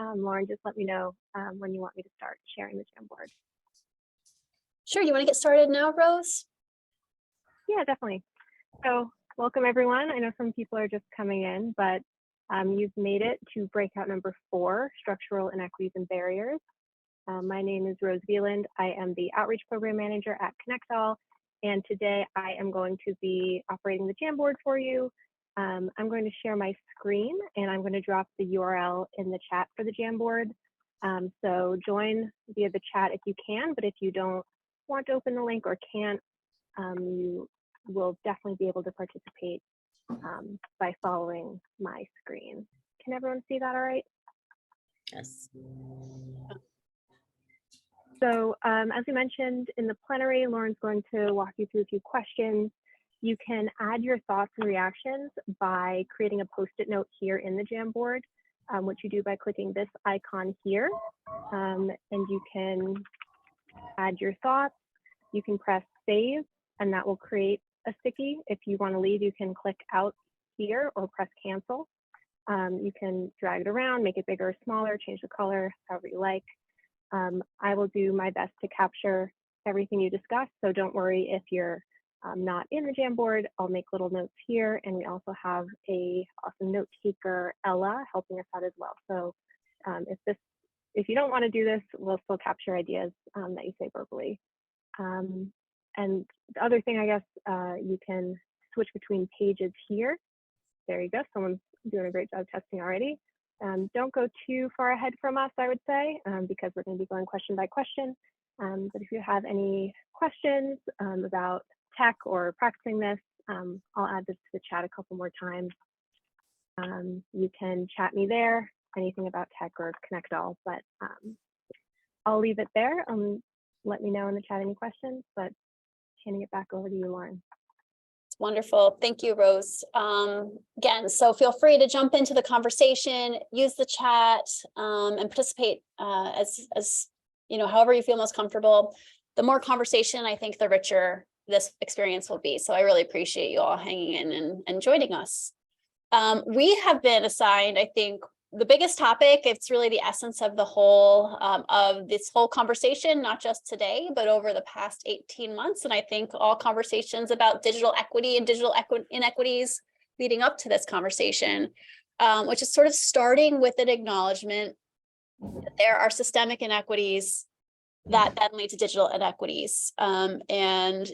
Lauren, just let me know when you want me to start sharing the Jamboard. Sure, you want to get started now, Rose? Yeah, definitely. So welcome everyone. I know some people are just coming in, but you've made it to breakout number 4, Structural Inequities and Barriers. My name is Rose Veland. I am the Outreach Program Manager at ConnectALL, and today I am going to be operating the Jamboard for you. I'm going to share my screen, and I'm going to drop the URL in the chat for the Jamboard. So join via the chat if you can, but if you don't want to open the link or can't, you will definitely be able to participate by following my screen. Can everyone see that all right? Yes. So as we mentioned in the plenary, Lauren's going to walk you through a few questions. You can add your thoughts and reactions by creating a Post-it note here in the Jamboard, which you do by clicking this icon here. And you can add your thoughts. You can press save, and that will create a sticky. If you want to leave, you can click out here or press cancel. You can drag it around, make it bigger or smaller, change the color, however you like. I will do my best to capture everything you discuss, so don't worry if you're not in the Jamboard. I'll make little notes here, and we also have a awesome note taker, Ella, helping us out as well. So if you don't want to do this, we'll still capture ideas that you say verbally. And the other thing, I guess, you can switch between pages here. There you go. Someone's doing a great job testing already. Don't go too far ahead from us, I would say, because we're going to be going question by question. But if you have any questions about tech or practicing this, I'll add this to the chat a couple more times. You can chat me there, anything about tech or ConnectALL, but I'll leave it there. Let me know in the chat any questions, but handing it back over to you, Lauren. Wonderful. Thank you, Rose. Again, so feel free to jump into the conversation, use the chat, and participate as you know, however you feel most comfortable. The more conversation, I think, the richer this experience will be. So I really appreciate you all hanging in and joining us. We have been assigned, I think, the biggest topic. It's really the essence of the whole of this whole conversation, not just today, but over the past 18 months. And I think all conversations about digital equity and digital inequities leading up to this conversation, which is sort of starting with an acknowledgement that there are systemic inequities that then lead to digital inequities. And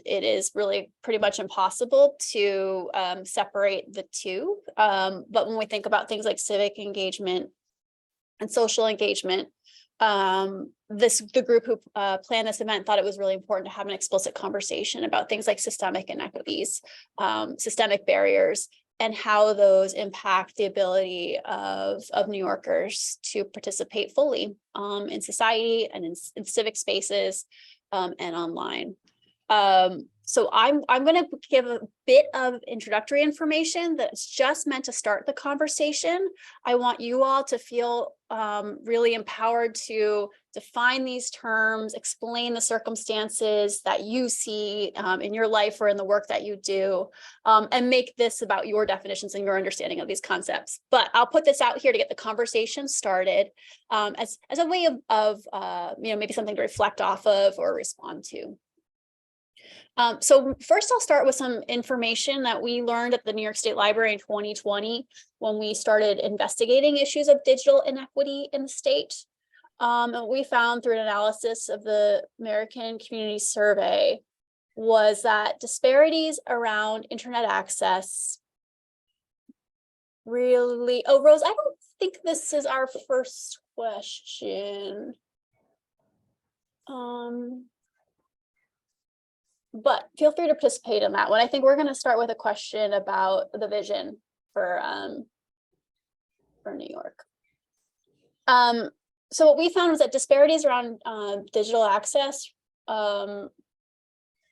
it is really pretty much impossible to separate the two. But when we think about things like civic engagement and social engagement, the group who planned this event thought it was really important to have an explicit conversation about things like systemic inequities, systemic barriers, and how those impact the ability of New Yorkers to participate fully in society and in civic spaces and online. So I'm going to give a bit of introductory information that's just meant to start the conversation. I want you all to feel really empowered to define these terms, explain the circumstances that you see in your life or in the work that you do, and make this about your definitions and your understanding of these concepts. But I'll put this out here to get the conversation started as a way of you know, maybe something to reflect off of or respond to. So first, I'll start with some information that we learned at the New York State Library in 2020 when we started investigating issues of digital inequity in the state. And what we found through an analysis of the American Community Survey was that disparities around internet access really, oh, Rose, I don't think this is our first question. But feel free to participate in that one. I think we're going to start with a question about the vision for New York. So what we found was that disparities around digital access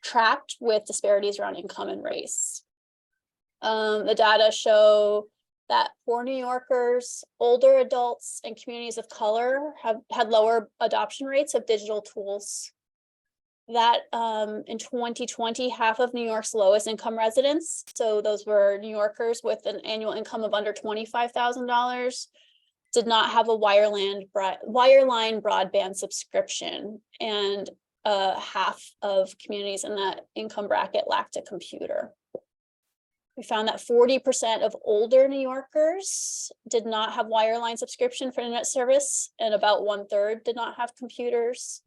tracked with disparities around income and race. The data show that for New Yorkers, older adults and communities of color have had lower adoption rates of digital tools. That in 2020, half of New York's lowest income residents, so those were New Yorkers with an annual income of under $25,000, did not have a wireline broadband subscription, and half of communities in that income bracket lacked a computer. We found that 40% of older New Yorkers did not have wireline subscription for internet service, and about 1/3 did not have computers.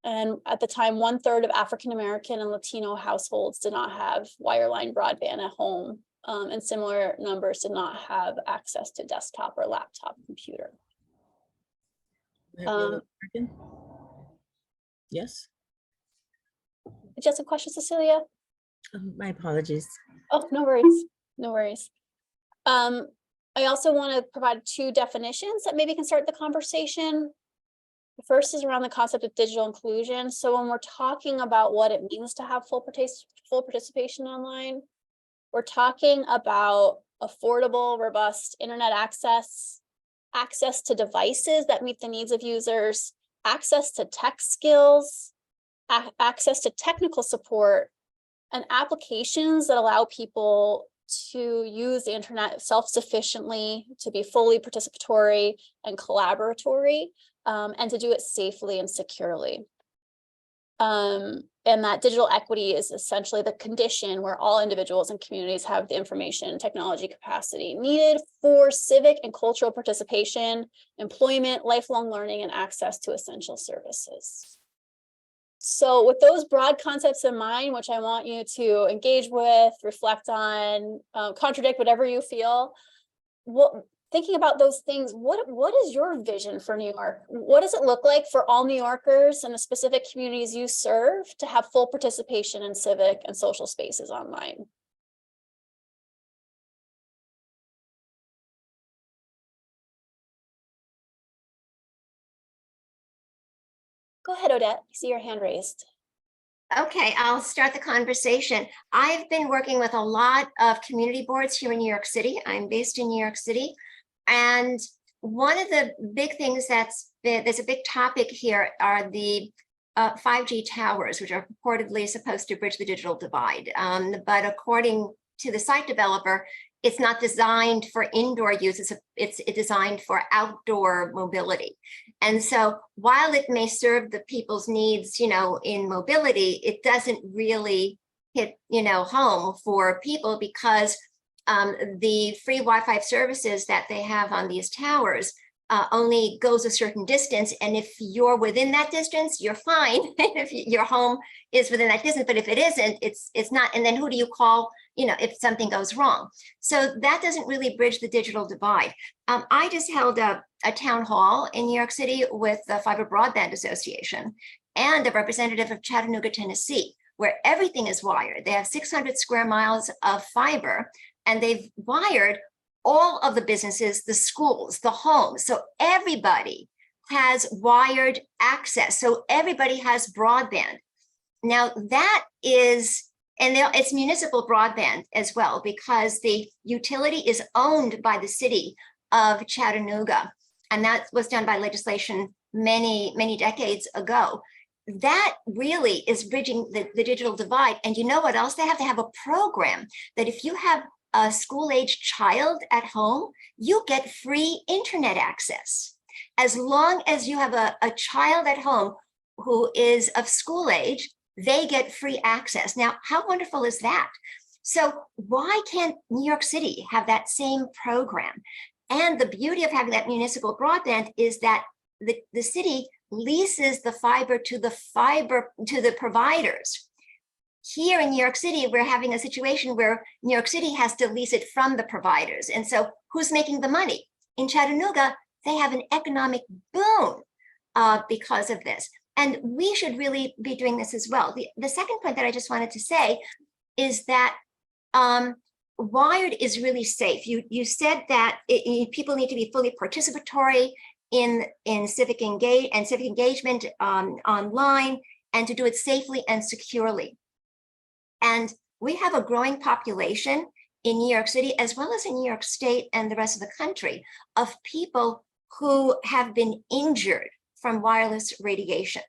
And at the time, 1/3 of African American and Latino households did not have wireline broadband at home, and similar numbers did not have access to desktop or laptop computer. Yes. Did you have some questions, Cecilia? My apologies. Oh, no worries. No worries. I also want to provide 2 definitions that maybe can start the conversation. The first is around the concept of digital inclusion. So when we're talking about what it means to have full participation online, we're talking about affordable, robust internet access, access to devices that meet the needs of users, access to tech skills, access to technical support, and applications that allow people to use the internet self-sufficiently, to be fully participatory and collaboratory, and to do it safely and securely. And that digital equity is essentially the condition where all individuals and communities have the information and technology capacity needed for civic and cultural participation, employment, lifelong learning, and access to essential services. So with those broad concepts in mind, which I want you to engage with, reflect on, contradict whatever you feel, thinking about those things, what is your vision for New York? What does it look like for all New Yorkers and the specific communities you serve to have full participation in civic and social spaces online? Go ahead, Odette. I see your hand raised. Okay, I'll start the conversation. I've been working with a lot of community boards here in New York City. I'm based in New York City. And one of the big things there's a big topic here are the 5G towers, which are purportedly supposed to bridge the digital divide. But according to the site developer, it's not designed for indoor use, it's designed for outdoor mobility. And so while it may serve the people's needs, in mobility, it doesn't really hit, home for people because the free Wi-Fi services that they have on these towers only goes a certain distance. And if you're within that distance, you're fine. If your home is within that distance, but if it isn't, it's not. And then who do you call, if something goes wrong? So that doesn't really bridge the digital divide. I just held a town hall in New York City with the Fiber Broadband Association and a representative of Chattanooga, Tennessee, where everything is wired. They have 600 square miles of fiber, and they've wired all of the businesses, the schools, the homes. So everybody has wired access. So everybody has broadband. Now that is, and it's municipal broadband as well, because the utility is owned by the city of Chattanooga. And that was done by legislation many, many decades ago. That really is bridging the digital divide. And you know what else? They have to have a program that if you have a school-age child at home, you get free internet access. As long as you have a child at home who is of school age, they get free access. Now, how wonderful is that? So why can't New York City have that same program? And the beauty of having that municipal broadband is that the city leases the fiber to the providers. Here in New York City, we're having a situation where New York City has to lease it from the providers. And so who's making the money? In Chattanooga, they have an economic boom because of this. And we should really be doing this as well. The second point that I just wanted to say is that wired is really safe. You said that people need to be fully participatory in civic engagement online, and to do it safely and securely. And we have a growing population in New York City, as well as in New York State and the rest of the country, of people who have been injured from wireless radiation,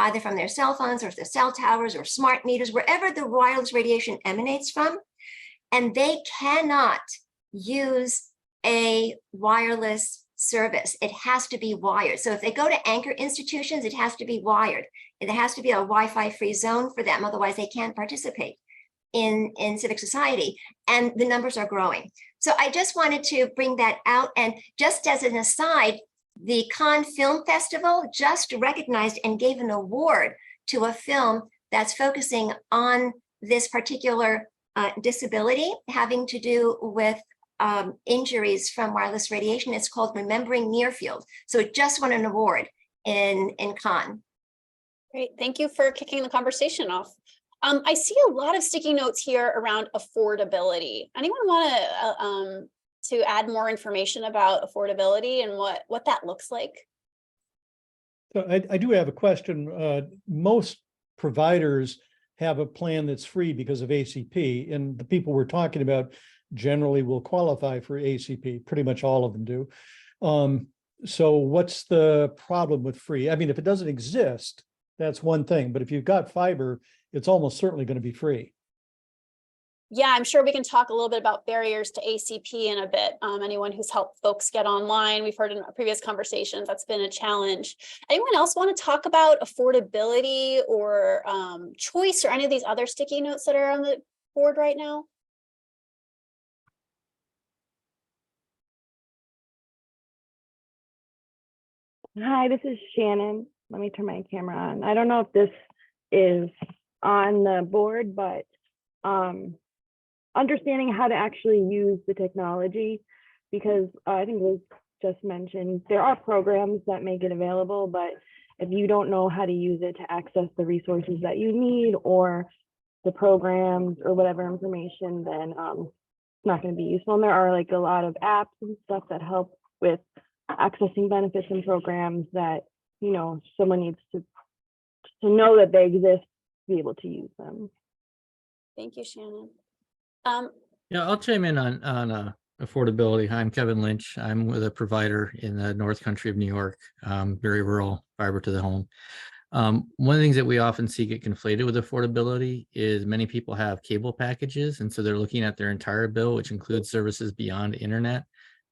either from their cell phones or their cell towers or smart meters, wherever the wireless radiation emanates from. And they cannot use a wireless service. It has to be wired. So if they go to anchor institutions, it has to be wired. It has to be a Wi-Fi free zone for them. Otherwise, they can't participate in civic society. And the numbers are growing. So I just wanted to bring that out. And just as an aside, the Cannes Film Festival just recognized and gave an award to a film that's focusing on this particular disability having to do with injuries from wireless radiation. It's called Remembering Nearfield. So it just won an award in Cannes. Great, thank you for kicking the conversation off. I see a lot of sticky notes here around affordability. Anyone want to add more information about affordability and what that looks like? So I do have a question. Most providers have a plan that's free because of ACP, and the people we're talking about generally will qualify for ACP. Pretty much all of them do. So what's the problem with free? I mean, if it doesn't exist, that's one thing, but if you've got fiber, it's almost certainly going to be free. Yeah, I'm sure we can talk a little bit about barriers to ACP in a bit. Anyone who's helped folks get online, we've heard in previous conversations, that's been a challenge. Anyone else want to talk about affordability or choice or any of these other sticky notes that are on the board right now? Hi, this is Shannon. Let me turn my camera on. I don't know if this is on the board, but understanding how to actually use the technology, because I think Liz just mentioned there are programs that make it available, but if you don't know how to use it to access the resources that you need or the programs or whatever information, then it's not going to be useful. And there are like a lot of apps and stuff that help with accessing benefits and programs that, you know, someone needs to know that they exist to be able to use them. Thank you, Shannon. Yeah, I'll chime in on affordability. Hi, I'm Kevin Lynch. I'm with a provider in the North Country of New York, very rural, fiber to the home. One of the things that we often see get conflated with affordability is many people have cable packages, and so they're looking at their entire bill, which includes services beyond internet,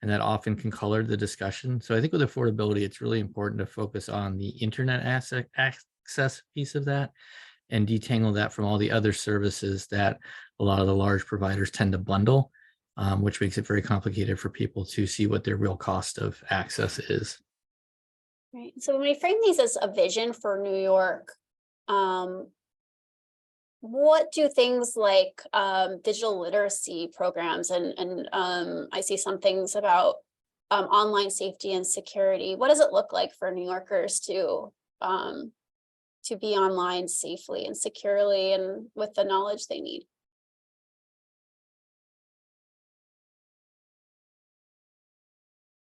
and that often can color the discussion. So I think with affordability, it's really important to focus on the internet access piece of that and detangle that from all the other services that a lot of the large providers tend to bundle, which makes it very complicated for people to see what their real cost of access is. Right. So when we frame these as a vision for New York, what do things like digital literacy programs and I see some things about online safety and security. What does it look like for New Yorkers to be online safely and securely and with the knowledge they need?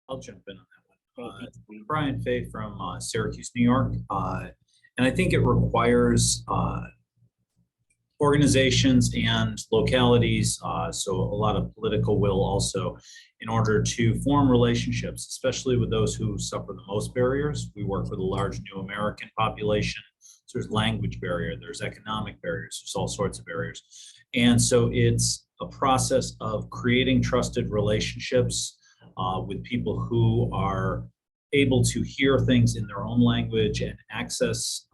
I'll jump in on that one. Brian Fay from Syracuse, New York. And I think it requires organizations and localities, so a lot of political will also, in order to form relationships, especially with those who suffer the most barriers. We work with a large new American population. So there's language barrier, there's economic barriers, there's all sorts of barriers. And so it's a process of creating trusted relationships with people who are able to hear things in their own language and access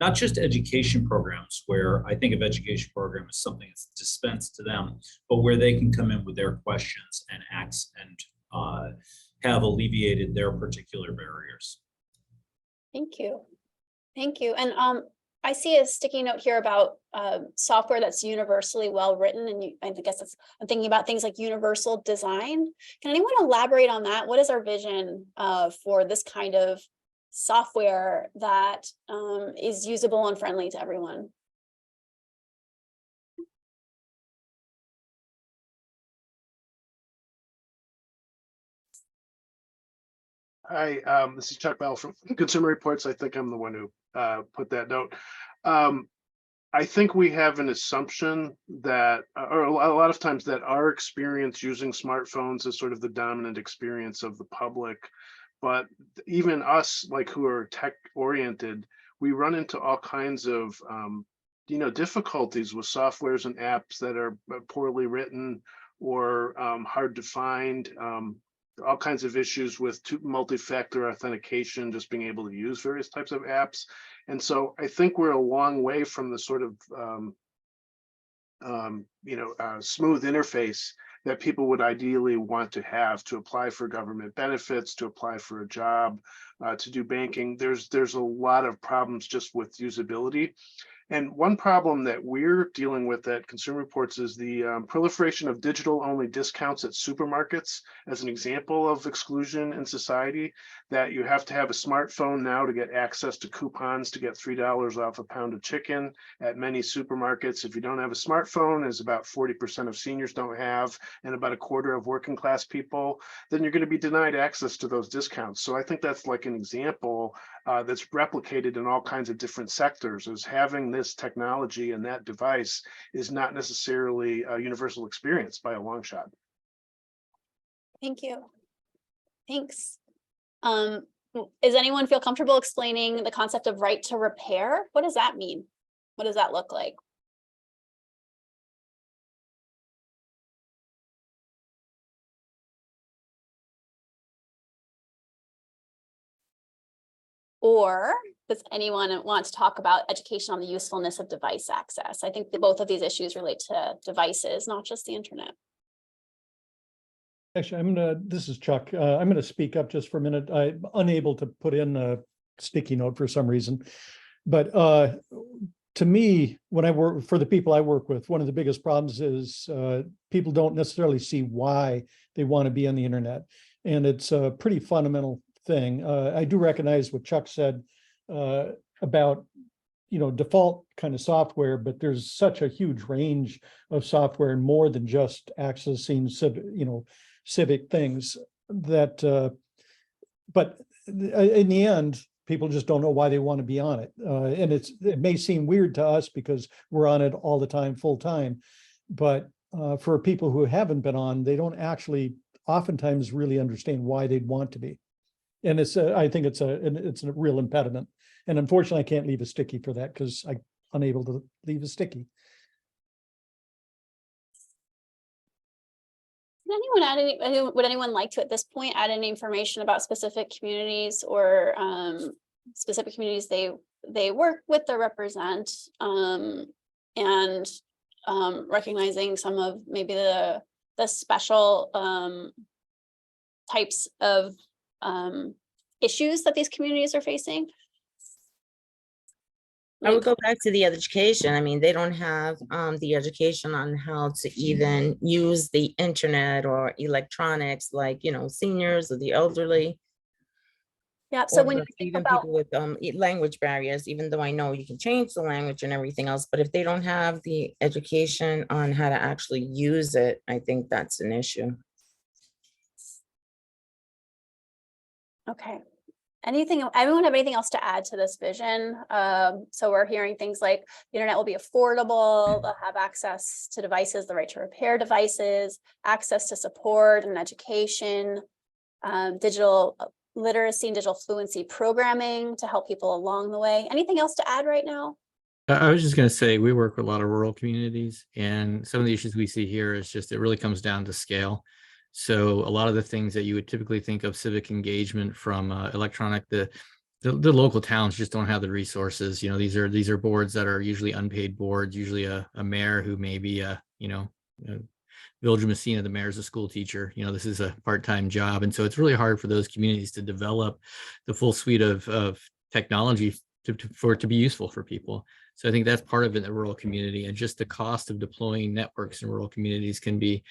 not just education programs, where I think of education program as something that's dispensed to them, but where they can come in with their questions and have alleviated their particular barriers. Thank you. Thank you. And I see a sticky note here about software that's universally well written, and I guess I'm thinking about things like universal design. Can anyone elaborate on that? What is our vision for this kind of software that is usable and friendly to everyone? Hi, this is Chuck Bell from Consumer Reports. I think I'm the one who put that note. I think we have an assumption that, or a lot of times, that our experience using smartphones is sort of the dominant experience of the public. But even us, like, who are tech oriented, we run into all kinds of difficulties with softwares and apps that are poorly written or hard to find. all kinds of issues with multi-factor authentication, just being able to use various types of apps. And so I think we're a long way from the sort of smooth interface that people would ideally want to have to apply for government benefits, to apply for a job, to do banking. There's a lot of problems just with usability. And one problem that we're dealing with at Consumer Reports is the proliferation of digital-only discounts at supermarkets as an example of exclusion in society, that you have to have a smartphone now to get access to coupons to get $3 off a pound of chicken at many supermarkets. If you don't have a smartphone, as about 40% of seniors don't have, and about a quarter of working class people, then you're going to be denied access to those discounts. So I think that's like an example that's replicated in all kinds of different sectors, is having this technology and that device is not necessarily a universal experience by a long shot. Thank you. Thanks. Does anyone feel comfortable explaining the concept of right to repair? What does that mean? What does that look like? Or does anyone want to talk about education on the usefulness of device access? I think that both of these issues relate to devices, not just the internet. Actually, this is Chuck. I'm gonna speak up just for a minute. I'm unable to put in a sticky note for some reason. But to me, when I work for the people I work with, one of the biggest problems is people don't necessarily see why they want to be on the internet. And it's a pretty fundamental thing. I do recognize what Chuck said about, default kind of software, but there's such a huge range of software and more than just accessing, civic things that, but in the end, people just don't know why they want to be on it. And it may seem weird to us because we're on it all the time, full time, but for people who haven't been on, they don't actually oftentimes really understand why they'd want to be. And I think it's a real impediment. And unfortunately, I can't leave a sticky for that because I'm unable to leave a sticky. Would anyone like to at this point add any information about specific communities or specific communities they work with or represent, and recognizing some of maybe the special types of issues that these communities are facing? I would go back to the education. I mean, they don't have the education on how to even use the internet or electronics, like, seniors or the elderly. Yeah, so when you think even about people with language barriers, even though I know you can change the language and everything else, but if they don't have the education on how to actually use it, I think that's an issue. okay. Everyone have anything else to add to this vision? So we're hearing things like the internet will be affordable, they'll have access to devices, the right to repair devices, access to support and education, digital literacy and digital fluency programming to help people along the way. Anything else to add right now? I was just going to say, we work with a lot of rural communities, and some of the issues we see here is just, it really comes down to scale. So a lot of the things that you would typically think of civic engagement from electronic, the local towns just don't have the resources. These are boards that are usually unpaid boards, usually a mayor who may be Village of Messina, the mayor's a school teacher. This is a part-time job. And so it's really hard for those communities to develop the full suite of technology for it to be useful for people. So I think that's part of it in the rural community, and just the cost of deploying networks in rural communities can be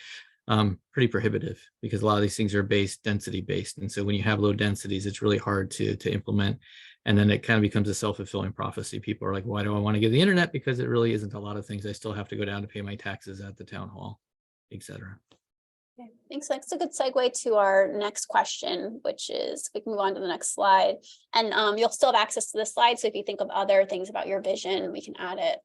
pretty prohibitive, because a lot of these things are density based. And so when you have low densities, it's really hard to implement. And then it kind of becomes a self-fulfilling prophecy. People are like, why do I want to get the internet? Because it really isn't a lot of things. I still have to go down to pay my taxes at the town hall, etc. Okay, thanks. That's a good segue to our next question, which is, we can move on to the next slide. And you'll still have access to this slide. So if you think of other things about your vision, we can add it.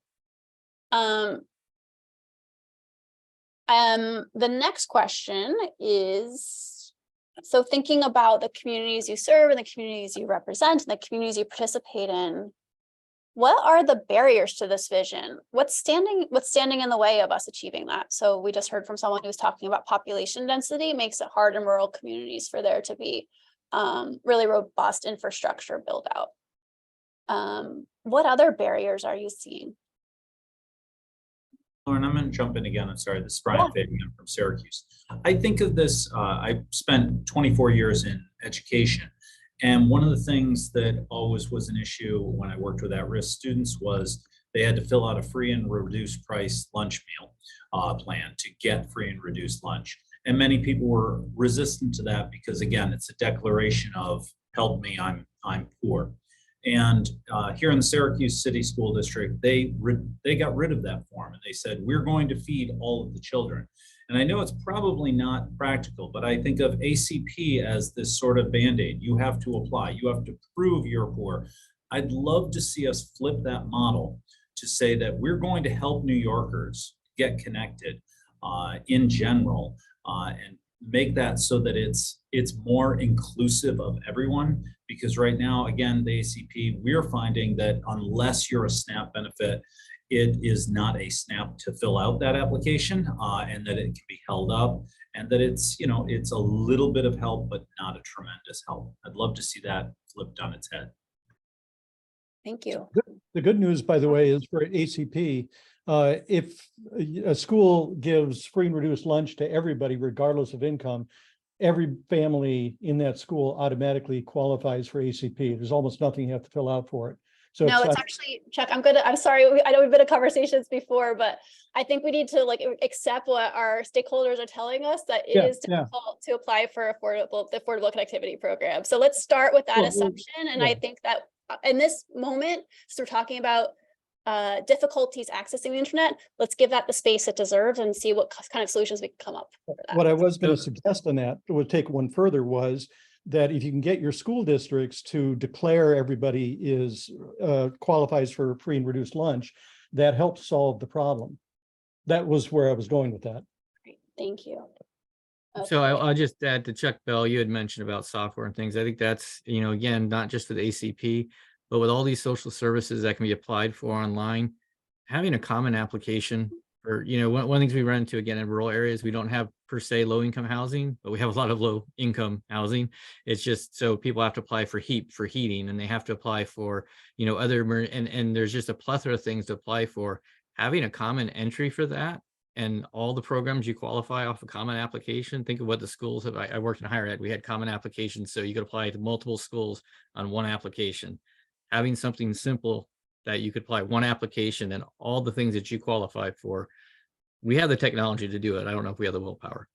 The next question is, so thinking about the communities you serve and the communities you represent and the communities you participate in, What are the barriers to this vision? What's standing in the way of us achieving that? So we just heard from someone who was talking about population density makes it hard in rural communities for there to be really robust infrastructure build out. What other barriers are you seeing? Lauren, I'm going to jump in again. I'm sorry, this is Brian Fabian from Syracuse. I think of this, I spent 24 years in education. And one of the things that always was an issue when I worked with at-risk students was they had to fill out a free and reduced price lunch meal plan to get free and reduced lunch. And many people were resistant to that because, again, it's a declaration of help me, I'm poor. And here in the Syracuse City School District, they got rid of that form and they said, we're going to feed all of the children. And I know it's probably not practical, but I think of ACP as this sort of Band-Aid. You have to apply, you have to prove you're poor. I'd love to see us flip that model to say that we're going to help New Yorkers get connected in general and make that so that it's more inclusive of everyone. Because right now, again, the ACP, we're finding that unless you're a SNAP benefit, it is not a SNAP to fill out that application, and that it can be held up, and that it's, you know, it's a little bit of help, but not a tremendous help. I'd love to see that flipped on its head. Thank you. The good news, by the way, is for ACP, if a school gives free and reduced lunch to everybody, regardless of income, every family in that school automatically qualifies for ACP. There's almost nothing you have to fill out for it. So no, it's actually, Chuck, I'm sorry, I know we've been in conversations before, but I think we need to like accept what our stakeholders are telling us, that it is difficult to apply for the affordable connectivity program. So let's start with that assumption. And I think that in this moment, so we're talking about difficulties accessing the internet, let's give that the space it deserves and see what kind of solutions we can come up with. What I was going to suggest on that, would take one further, was that if you can get your school districts to declare everybody is qualifies for free and reduced lunch, that helps solve the problem. That was where I was going with that. Great, thank you. Okay. So I'll just add to Chuck Bell, you had mentioned about software and things. I think that's, you know, again, not just with ACP, but with all these social services that can be applied for online, having a common application for, you know, one of the things we run into again in rural areas, we don't have per se low income housing, but we have a lot of low income housing. It's just so people have to apply for heating, and they have to apply for, you know, other, and there's just a plethora of things to apply for. Having a common entry for that, and all the programs you qualify off a common application. Think of what the schools have. I worked in higher ed. We had common applications, so you could apply to multiple schools on one application. Having something simple that you could apply one application and all the things that you qualify for. We have the technology to do it. I don't know if we have the willpower.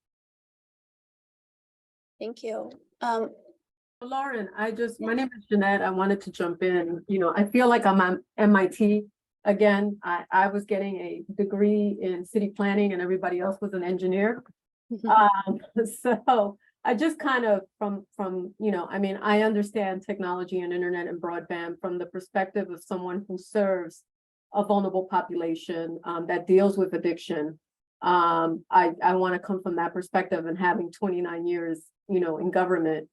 Thank you. Lauren, my name is Jeanette. I wanted to jump in. You know, I feel like I'm on MIT again. I was getting a degree in city planning and everybody else was an engineer. So I just kind of from, you know, I mean, I understand technology and internet and broadband from the perspective of someone who serves a vulnerable population that deals with addiction. I want to come from that perspective, and having 29 years, you know, in government.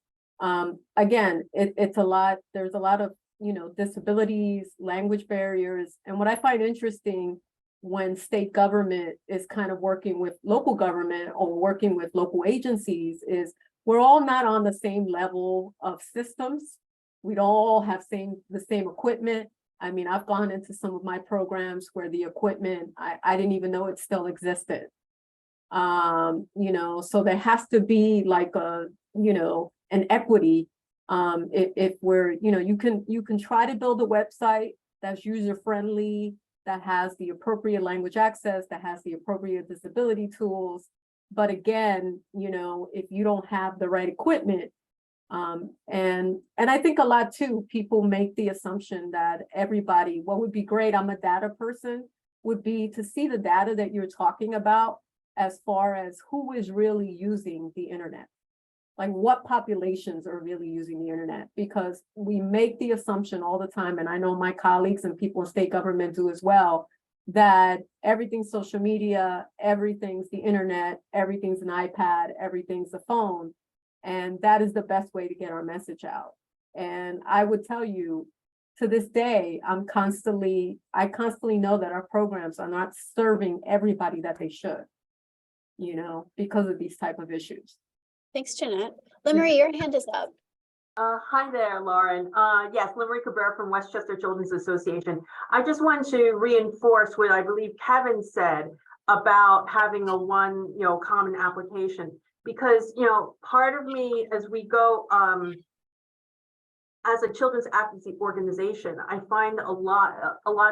Again, it's a lot, there's a lot of, you know, disabilities, language barriers. And what I find interesting when state government is kind of working with local government or working with local agencies is we're all not on the same level of systems. We don't all have the same equipment. I mean, I've gone into some of my programs where the equipment, I didn't even know it still existed. You know, so there has to be like a, you know, an equity. If we're, you know, you can try to build a website that's user-friendly, that has the appropriate language access, that has the appropriate disability tools. But again, you know, if you don't have the right equipment, and I think a lot too, people make the assumption that everybody, what would be great, I'm a data person, would be to see the data that you're talking about as far as who is really using the internet. Like what populations are really using the internet, because we make the assumption all the time, and I know my colleagues and people in state government do as well, that everything's social media, everything's the internet, everything's an iPad, everything's a phone. And that is the best way to get our message out. And I would tell you, to this day, I constantly know that our programs are not serving everybody that they should, because of these type of issues. Thanks, Jeanette. Limery, your hand is up. Hi there, Lauren. Yes, Limery Cabrera from Westchester Children's Association. I just wanted to reinforce what I believe Kevin said about having a one, common application, because, part of me as we go, as a children's advocacy organization, I find a lot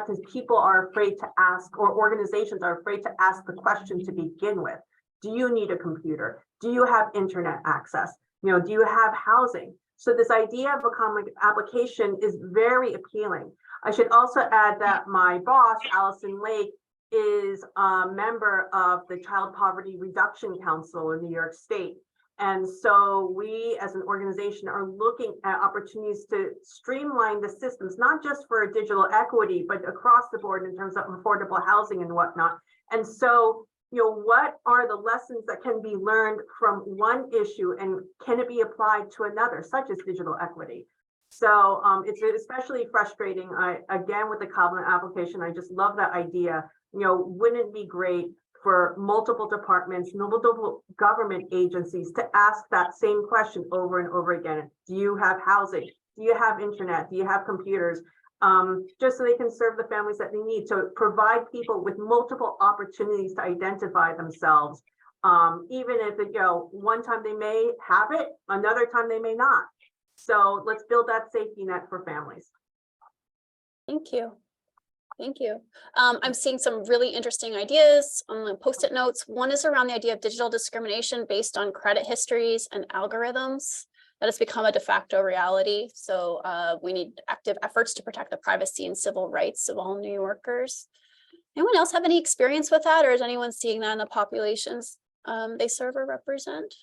because people are afraid to ask, or organizations are afraid to ask the question to begin with. Do you need a computer? Do you have internet access? Do you have housing? So this idea of a common application is very appealing. I should also add that my boss, Allison Lake, is a member of the Child Poverty Reduction Council in New York State. And so we as an organization are looking at opportunities to streamline the systems, not just for digital equity, but across the board in terms of affordable housing and whatnot. And so, what are the lessons that can be learned from one issue and can it be applied to another, such as digital equity? So it's especially frustrating. Again, with the common application, I just love that idea. Wouldn't it be great for multiple departments, multiple government agencies to ask that same question over and over again? Do you have housing? Do you have internet? Do you have computers? Just so they can serve the families that they need. So provide people with multiple opportunities to identify themselves. Even if one time they may have it, another time they may not. So let's build that safety net for families. Thank you. Thank you. I'm seeing some really interesting ideas on the post-it notes. One is around the idea of digital discrimination based on credit histories and algorithms. That has become a de facto reality. So we need active efforts to protect the privacy and civil rights of all New Yorkers. Anyone else have any experience with that, or is anyone seeing that in the populations they serve or represent?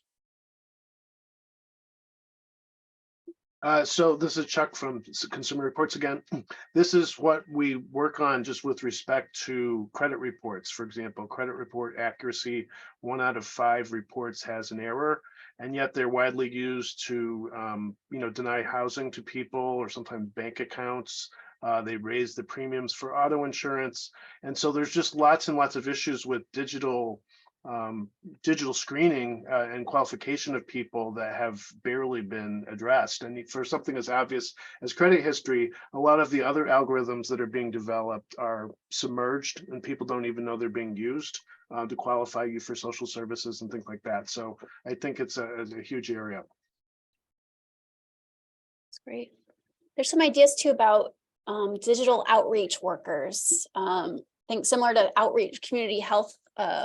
So this is Chuck from Consumer Reports again. This is what we work on just with respect to credit reports. For example, credit report accuracy, 1 out of 5 reports has an error, and yet they're widely used to, deny housing to people or sometimes bank accounts. They raise the premiums for auto insurance. And so there's just lots and lots of issues with digital screening and qualification of people that have barely been addressed. And for something as obvious as credit history, a lot of the other algorithms that are being developed are submerged and people don't even know they're being used to qualify you for social services and things like that. So I think it's a huge area. That's great. There's some ideas too about digital outreach workers. I think similar to outreach community health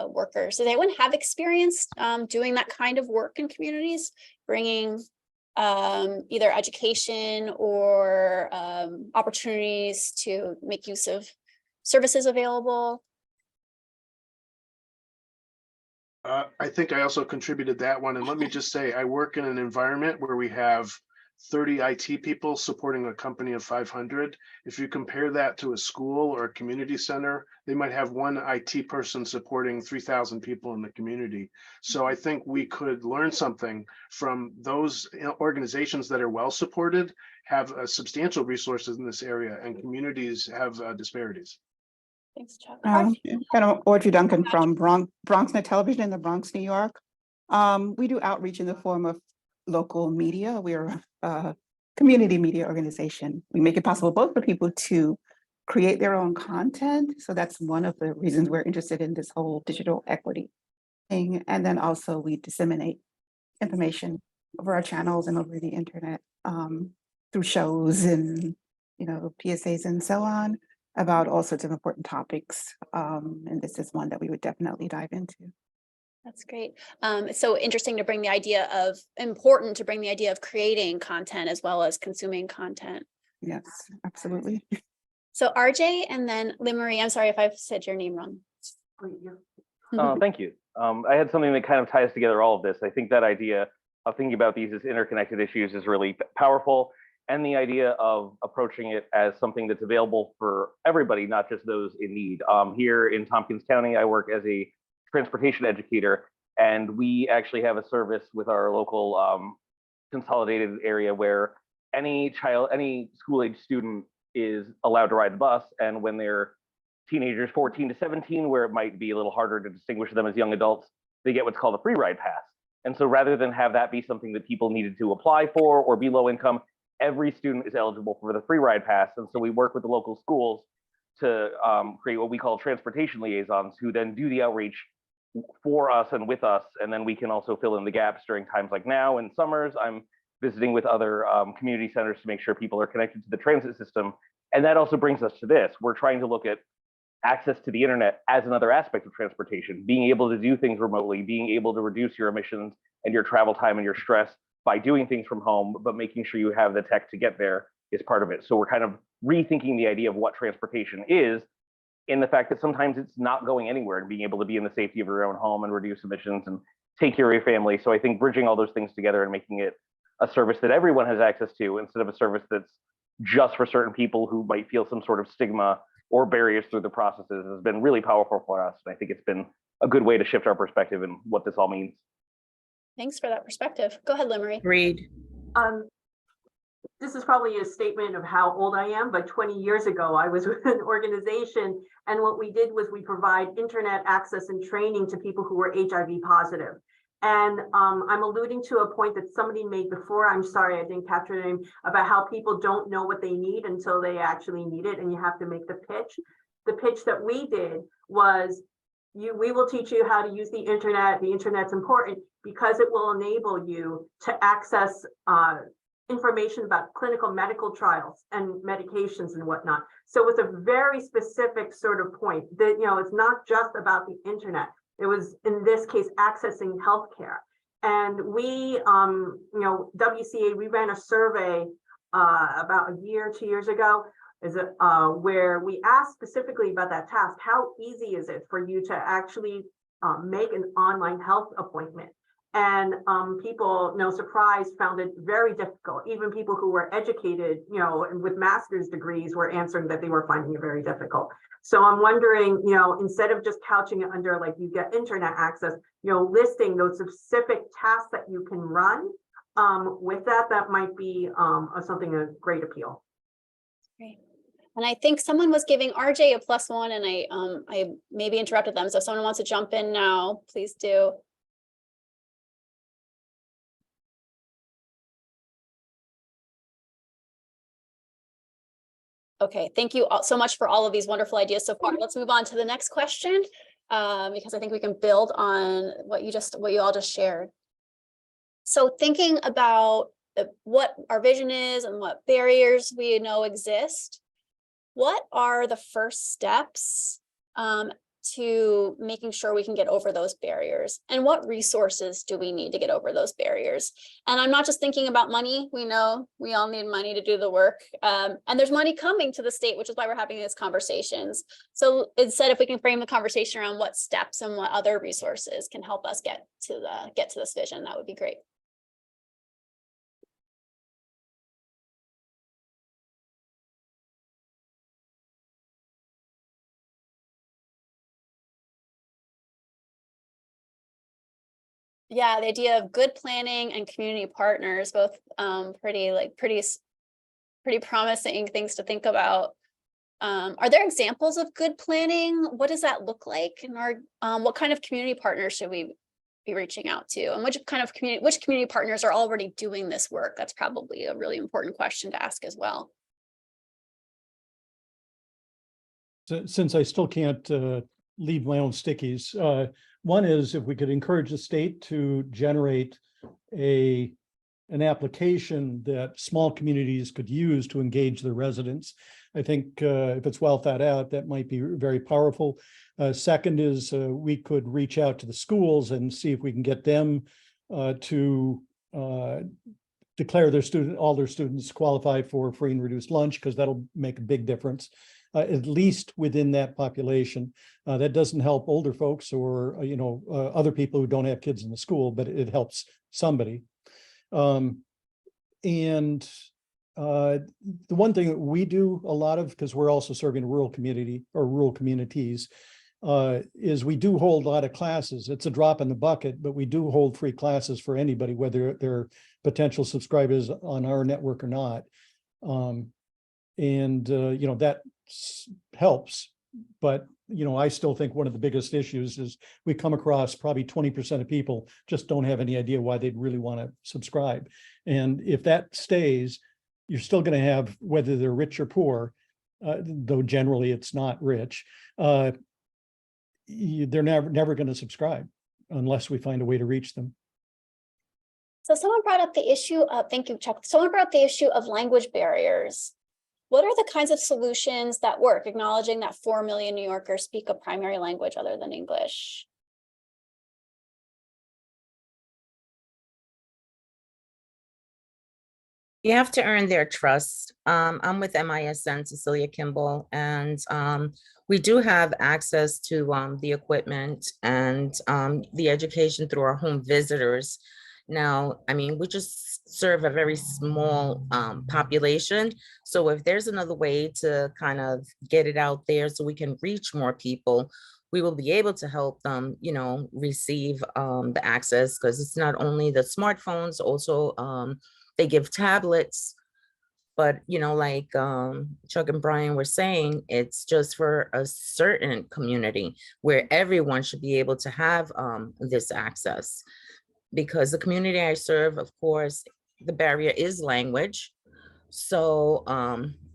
workers. Does anyone have experience doing that kind of work in communities, bringing either education or opportunities to make use of services available? I think I also contributed that one. And let me just say, I work in an environment where we have 30 IT people supporting a company of 500. If you compare that to a school or a community center, they might have one IT person supporting 3,000 people in the community. So I think we could learn something from those organizations that are well supported, have substantial resources in this area, and communities have disparities. Thanks, Chuck. And I'm Audrey Duncan from BronxNet Television in the Bronx, New York. We do outreach in the form of local media. We're a community media organization. We make it possible both for people to create their own content. So that's one of the reasons we're interested in this whole digital equity thing. And then also we disseminate information over our channels and over the internet through shows and PSAs and so on about all sorts of important topics. And this is one that we would definitely dive into. That's great. It's so interesting to bring the idea of, important to bring the idea of creating content as well as consuming content. Yes, absolutely. So RJ and then Limery, I'm sorry if I've said your name wrong. Thank you. I had something that kind of ties together all of this. I think that idea of thinking about these as interconnected issues is really powerful. And the idea of approaching it as something that's available for everybody, not just those in need. Here in Tompkins County, I work as a transportation educator, and we actually have a service with our local consolidated area where any school-age student is allowed to ride the bus, and when they're teenagers 14 to 17, where it might be a little harder to distinguish them as young adults, they get what's called a free ride pass. And so rather than have that be something that people needed to apply for or be low income, every student is eligible for the free ride pass. And so we work with the local schools to create what we call transportation liaisons, who then do the outreach for us and with us. And then we can also fill in the gaps during times like now in summers. I'm visiting with other community centers to make sure people are connected to the transit system. And that also brings us to this. We're trying to look at access to the internet as another aspect of transportation, being able to do things remotely, being able to reduce your emissions and your travel time and your stress by doing things from home, but making sure you have the tech to get there is part of it. So we're kind of rethinking the idea of what transportation is, in the fact that sometimes it's not going anywhere, and being able to be in the safety of your own home and reduce emissions and take care of your family. So I think bridging all those things together and making it a service that everyone has access to, instead of a service that's just for certain people who might feel some sort of stigma or barriers through the processes, has been really powerful for us. And I think it's been a good way to shift our perspective and what this all means. Thanks for that perspective. Go ahead, Limery. Agreed. This is probably a statement of how old I am, but 20 years ago, I was with an organization, and what we did was we provide internet access and training to people who were HIV positive. And I'm alluding to a point that somebody made before, I'm sorry, I didn't capture the name, about how people don't know what they need until they actually need it, and you have to make the pitch. The pitch that we did was, we will teach you how to use the internet. The internet's important because it will enable you to access information about clinical medical trials and medications and whatnot. So with a very specific sort of point that, it's not just about the internet. It was, in this case, accessing healthcare. And we, WCA, we ran a survey about a year, 2 years ago, where we asked specifically about that task. How easy is it for you to actually make an online health appointment? And people, no surprise, found it very difficult. Even people who were educated, and with master's degrees were answering that they were finding it very difficult. So I'm wondering, instead of just couching it under like you get internet access, listing those specific tasks that you can run with that might be something of great appeal. Great. And I think someone was giving RJ a +1, and I maybe interrupted them. So if someone wants to jump in now, please do. Okay, thank you all so much for all of these wonderful ideas so far. Let's move on to the next question, because I think we can build on what you all just shared. So thinking about what our vision is and what barriers we know exist, what are the first steps to making sure we can get over those barriers, and what resources do we need to get over those barriers? And I'm not just thinking about money. We know we all need money to do the work, and there's money coming to the state, which is why we're having these conversations. So instead, if we can frame the conversation around what steps and what other resources can help us get to this vision, that would be great. Yeah, the idea of good planning and community partners, both pretty promising things to think about. Are there examples of good planning? What does that look like? And what kind of community partners should we be reaching out to? And which community partners are already doing this work? That's probably a really important question to ask as well. So, since I still can't leave my own stickies, one is if we could encourage the state to generate an application that small communities could use to engage their residents. I think if it's well thought out, that might be very powerful. Second is we could reach out to the schools and see if we can get them to declare all their students qualify for free and reduced lunch, because that'll make a big difference. At least within that population. That doesn't help older folks or other people who don't have kids in the school, but it helps somebody. And the one thing that we do a lot of, because we're also serving a rural community or rural communities, is we do hold a lot of classes. It's a drop in the bucket, but we do hold free classes for anybody, whether they're potential subscribers on our network or not. And, that helps. But, I still think one of the biggest issues is we come across probably 20% of people just don't have any idea why they'd really want to subscribe. And if that stays, you're still going to have, whether they're rich or poor, though generally it's not rich, they're never going to subscribe unless we find a way to reach them. So someone brought up the issue of, thank you, Chuck. Someone brought up the issue of language barriers. What are the kinds of solutions that work, acknowledging that 4 million New Yorkers speak a primary language other than English? You have to earn their trust. I'm with MISN, Cecilia Kimball, and we do have access to the equipment and the education through our home visitors. Now, I mean, we just serve a very small population. So if there's another way to kind of get it out there so we can reach more people, we will be able to help them, receive the access, because it's not only the smartphones, also they give tablets, but like Chuck and Brian were saying, it's just for a certain community where everyone should be able to have this access. Because the community I serve, of course, the barrier is language. So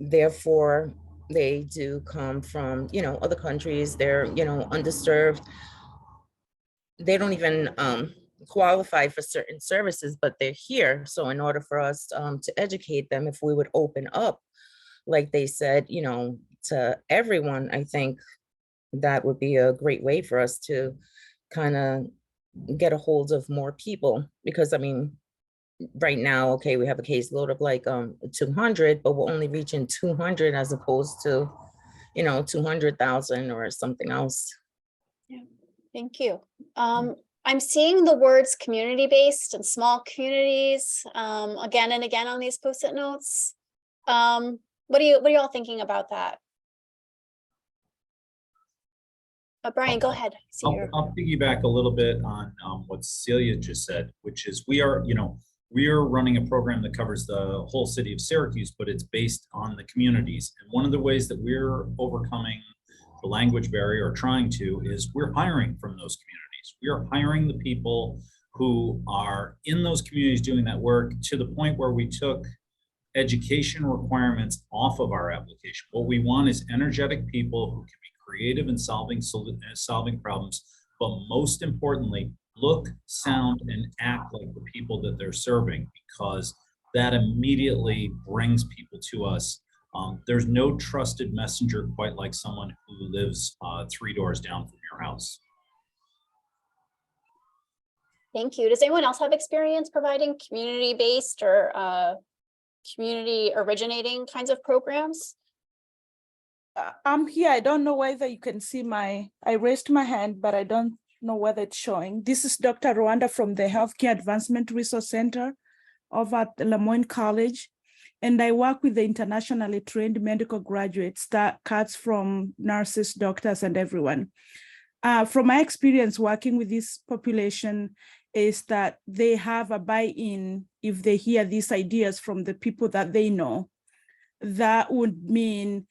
therefore, they do come from, other countries. They're, underserved. They don't even qualify for certain services, but they're here. So in order for us to educate them, if we would open up, like they said, to everyone, I think that would be a great way for us to kind of get a hold of more people. Because I mean, right now, okay, we have a caseload of like 200, but we're only reaching 200 as opposed to 200,000 or something else. Yeah, thank you. I'm seeing the words community-based and small communities again and again on these Post-it notes. What are you all thinking about that? Brian, go ahead. I'll piggyback a little bit on what Celia just said, which is we are running a program that covers the whole city of Syracuse, but it's based on the communities. And one of the ways that we're overcoming the language barrier, or trying to, is we're hiring from those communities. We are hiring the people who are in those communities doing that work, to the point where we took education requirements off of our application. What we want is energetic people who can be creative in solving problems, but most importantly, look, sound, and act like the people that they're serving, because that immediately brings people to us. There's no trusted messenger quite like someone who lives 3 doors down from your house. Thank you. Does anyone else have experience providing community-based or community originating kinds of programs? I'm here. I don't know whether you can see I raised my hand, but I don't know whether it's showing. This is Dr. Rwanda from the Healthcare Advancement Resource Center over at Lemoyne College. And I work with the internationally trained medical graduates, that cuts from nurses, doctors, and everyone. From my experience working with this population, is that they have a buy-in if they hear these ideas from the people that they know. That would mean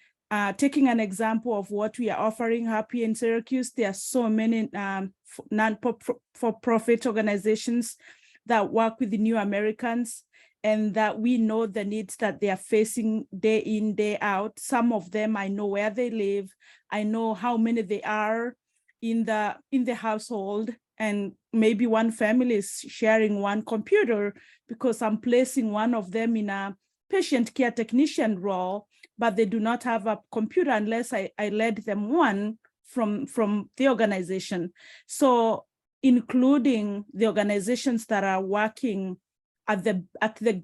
taking an example of what we are offering up here in Syracuse. There are so many non-for-profit organizations that work with the new Americans, and that we know the needs that they are facing day in, day out. Some of them, I know where they live. I know how many they are in the household, and maybe one family is sharing one computer because I'm placing one of them in a patient care technician role, but they do not have a computer unless I led them one from the organization. So including the organizations that are working at the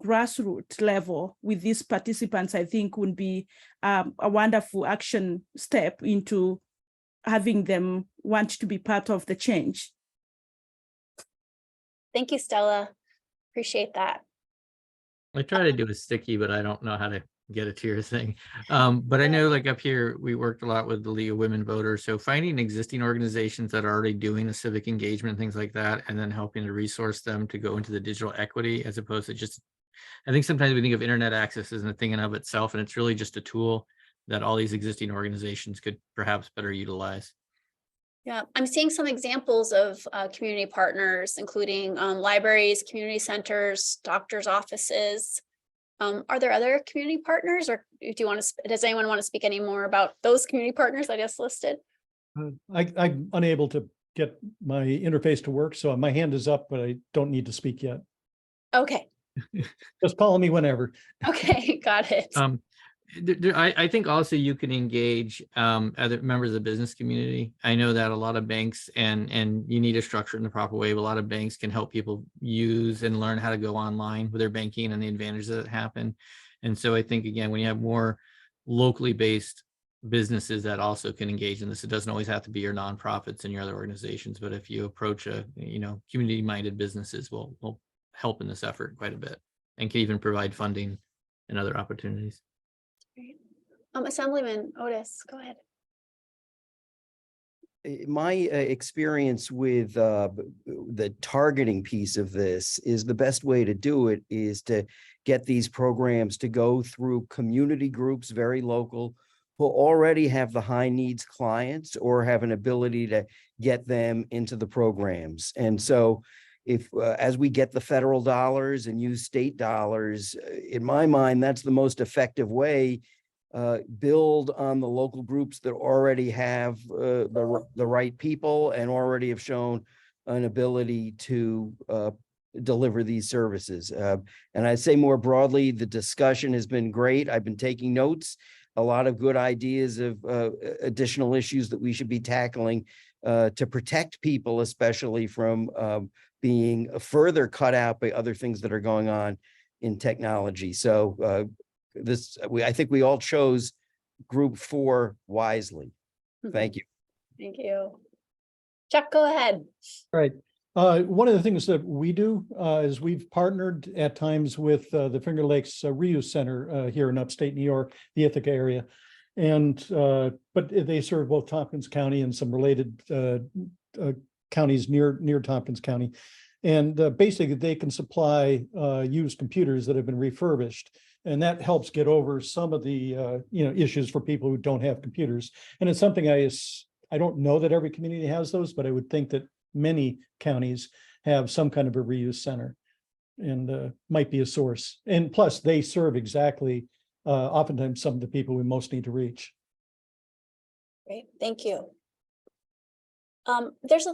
grassroots level with these participants, I think would be a wonderful action step into having them want to be part of the change. Thank you, Stella. Appreciate that. I try to do a sticky, but I don't know how to get it to your thing. But I know, like up here, we worked a lot with the League of Women Voters. So finding existing organizations that are already doing the civic engagement, things like that, and then helping to resource them to go into the digital equity, as opposed to just I think sometimes we think of internet access as a thing in of itself, and it's really just a tool that all these existing organizations could perhaps better utilize. Yeah, I'm seeing some examples of community partners, including libraries, community centers, doctors' offices. Are there other community partners, or do you want to, does anyone want to speak any more about those community partners I just listed? I'm unable to get my interface to work, so my hand is up, but I don't need to speak yet. Okay. Just call me whenever. Okay, got it. I think also you can engage other members of the business community. I know that a lot of banks, and you need to structure it in the proper way, but a lot of banks can help people use and learn how to go online with their banking and the advantages that happen. And so I think, again, when you have more locally based businesses that also can engage in this, it doesn't always have to be your nonprofits and your other organizations, but if you approach a, community minded businesses will help in this effort quite a bit, and can even provide funding and other opportunities. Great. Assemblyman Otis, go ahead. My experience with the targeting piece of this is the best way to do it is to get these programs to go through community groups, very local, who already have the high needs clients or have an ability to get them into the programs. And so if as we get the federal dollars and use state dollars, in my mind, that's the most effective way. Build on the local groups that already have the right people and already have shown an ability to deliver these services. And I'd say more broadly, the discussion has been great. I've been taking notes, a lot of good ideas of additional issues that we should be tackling to protect people, especially from being further cut out by other things that are going on in technology. So I think we all chose group 4 wisely. Thank you. Thank you. Chuck, go ahead. All right. One of the things that we do is we've partnered at times with the Finger Lakes Reuse Center here in upstate New York, the Ithaca area. And but they serve both Tompkins County and some related counties near Tompkins County. And basically they can supply used computers that have been refurbished. And that helps get over some of the issues for people who don't have computers. And it's something I don't know that every community has those, but I would think that many counties have some kind of a reuse center, and might be a source. And plus they serve exactly oftentimes some of the people we most need to reach. Great, thank you. There's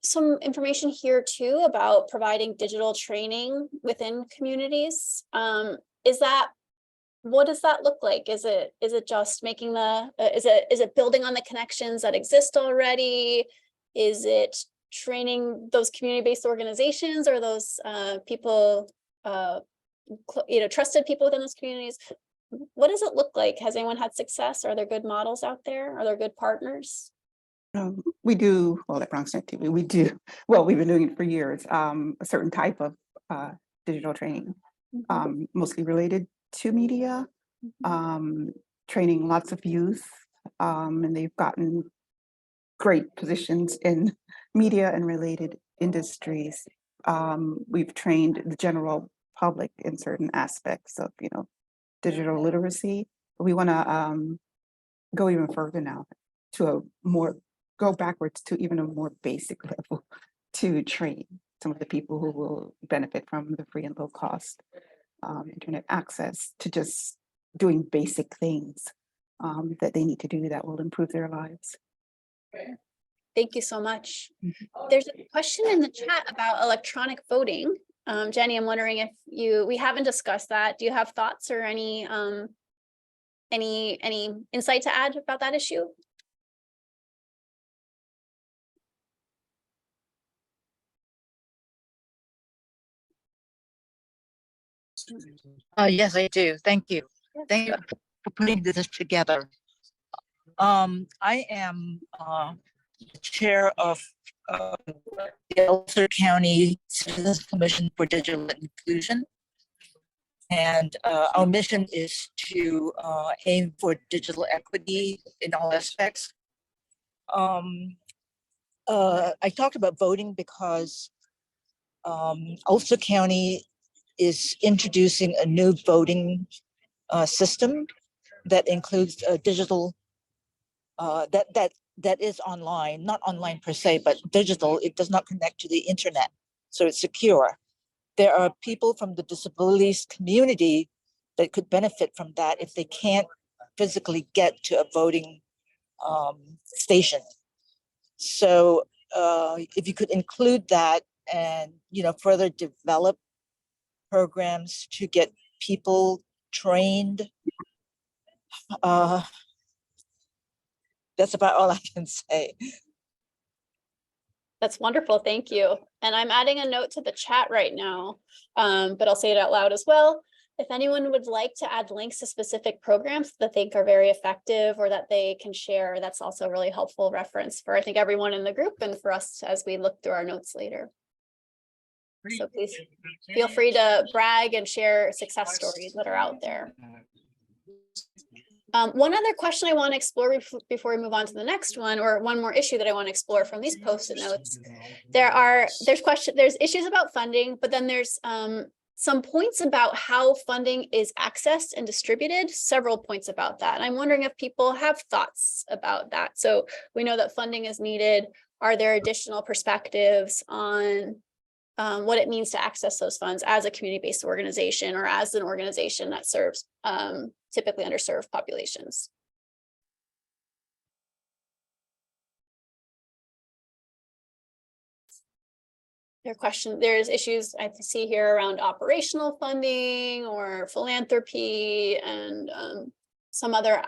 some information here too about providing digital training within communities. What does that look like? Is it just making is it building on the connections that exist already? Is it training those community-based organizations or those people, trusted people within those communities? What does it look like? Has anyone had success? Are there good models out there? Are there good partners? We do, well, at BronxNet TV, we do, well, we've been doing it for years, a certain type of digital training, mostly related to media, training lots of youth, and they've gotten great positions in media and related industries. We've trained the general public in certain aspects of, digital literacy. We want to go even further now to go backwards to even a more basic level to train some of the people who will benefit from the free and low cost internet access to just doing basic things that they need to do that will improve their lives. Thank you so much. There's a question in the chat about electronic voting. Jenny, I'm wondering if we haven't discussed that. Do you have thoughts or any insight to add about that issue? Yes, I do. Thank you. Thank you for putting this together. I am the chair of the Ulster County Citizens Commission for Digital Inclusion. And our mission is to aim for digital equity in all aspects. I talked about voting because Ulster County is introducing a new voting system that includes a digital that is online, not online per se, but digital. It does not connect to the internet, so it's secure. There are people from the disabilities community that could benefit from that if they can't physically get to a voting station. So if you could include that and further develop programs to get people trained, that's about all I can say. That's wonderful. Thank you. And I'm adding a note to the chat right now, but I'll say it out loud as well. If anyone would like to add links to specific programs that they think are very effective or that they can share, that's also a really helpful reference for, I think, everyone in the group and for us as we look through our notes later. So please feel free to brag and share success stories that are out there. One other question I want to explore before we move on to the next one, or one more issue that I want to explore from these post-it notes. There's issues about funding, but then there's some points about how funding is accessed and distributed, several points about that. And I'm wondering if people have thoughts about that. So we know that funding is needed. Are there additional perspectives on what it means to access those funds as a community-based organization or as an organization that serves typically underserved populations? There's issues I see here around operational funding or philanthropy and some other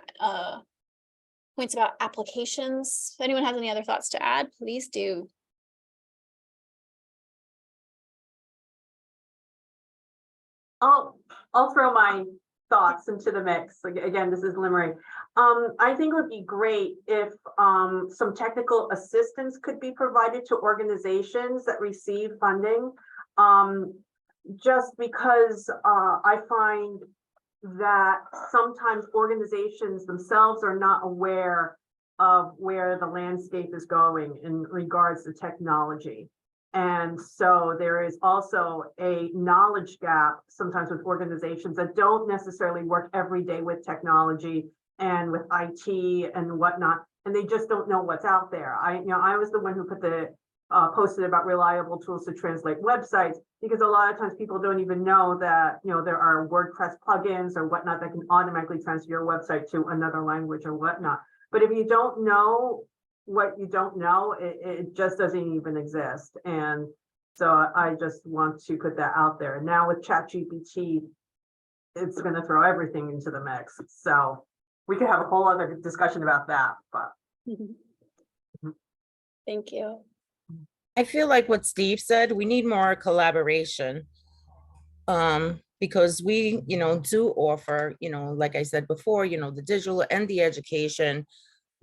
points about applications. If anyone has any other thoughts to add, please do. I'll throw my thoughts into the mix. Again, this is Limerick. I think it would be great if some technical assistance could be provided to organizations that receive funding, just because I find that sometimes organizations themselves are not aware of where the landscape is going in regards to technology. And so there is also a knowledge gap sometimes with organizations that don't necessarily work every day with technology and with IT and whatnot, and they just don't know what's out there. I was the one who put the posted about reliable tools to translate websites, because a lot of times people don't even know that there are WordPress plugins or whatnot that can automatically transfer your website to another language or whatnot. But if you don't know what you don't know, it just doesn't even exist. And so I just want to put that out there. And now with ChatGPT, it's going to throw everything into the mix. So we could have a whole other discussion about that. But thank you. I feel like what Steve said, we need more collaboration. Because we, do offer, like I said before, the digital and the education.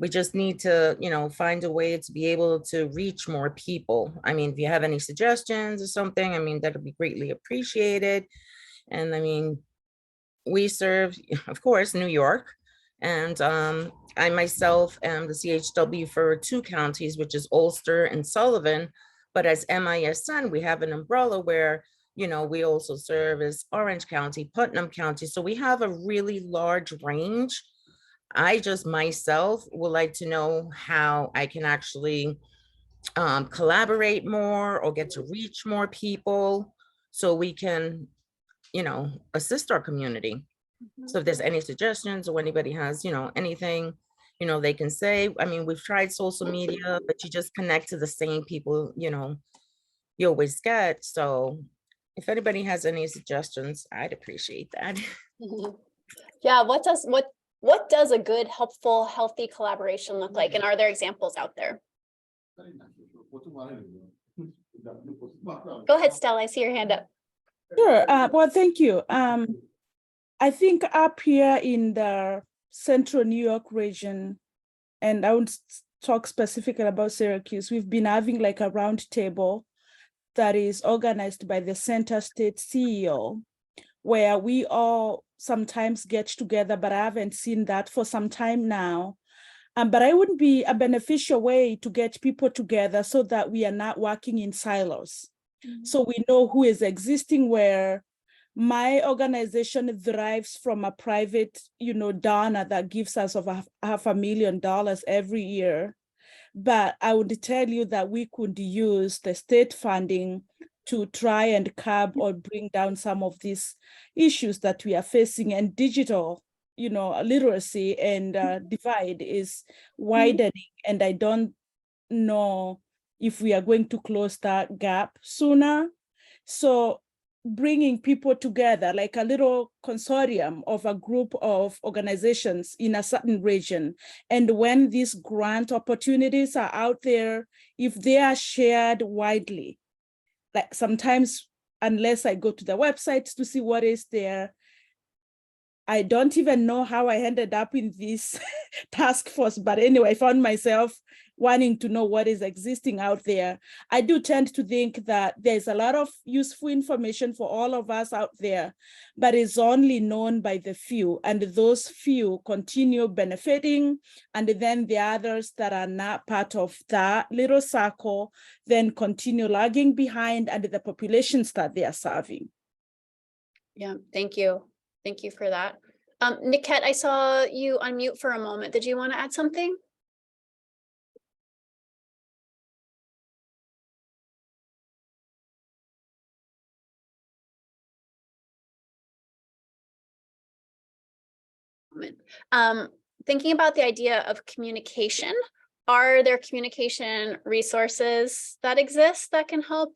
We just need to, find a way to be able to reach more people. I mean, if you have any suggestions or something, I mean, that would be greatly appreciated. And I mean, we serve, of course, New York. And I myself am the CHW for 2 counties, which is Ulster and Sullivan. But as MISN, we have an umbrella where, we also serve as Orange County, Putnam County. So we have a really large range. I just myself would like to know how I can actually collaborate more or get to reach more people so we can, assist our community. So if there's any suggestions or anybody has, anything, they can say. I mean, we've tried social media, but you just connect to the same people, you always get. So if anybody has any suggestions, I'd appreciate that. Yeah, what does a good, helpful, healthy collaboration look like? And are there examples out there? Go ahead, Stella, I see your hand up. Sure, well, thank you. I think up here in the central New York region, and I would talk specifically about Syracuse, we've been having like a round table that is organized by the Center State CEO, where we all sometimes get together, but I haven't seen that for some time now. But I would be a beneficial way to get people together so that we are not working in silos. So we know who is existing where, My organization thrives from a private, donor that gives us over $500,000 every year. But I would tell you that we could use the state funding to try and curb or bring down some of these issues that we are facing. And digital, literacy and divide is widening. And I don't know if we are going to close that gap sooner. So bringing people together, like a little consortium of a group of organizations in a certain region. And when these grant opportunities are out there, if they are shared widely, like sometimes, unless I go to the website to see what is there, I don't even know how I ended up in this task force. But anyway, I found myself wanting to know what is existing out there. I do tend to think that there's a lot of useful information for all of us out there, but it's only known by the few, and those few continue benefiting, and then the others that are not part of that little circle then continue lagging behind, and the populations that they are serving. Yeah, thank you. Thank you for that. Niket, I saw you unmute for a moment. Did you want to add something? Thinking about the idea of communication, are there communication resources that exist that can help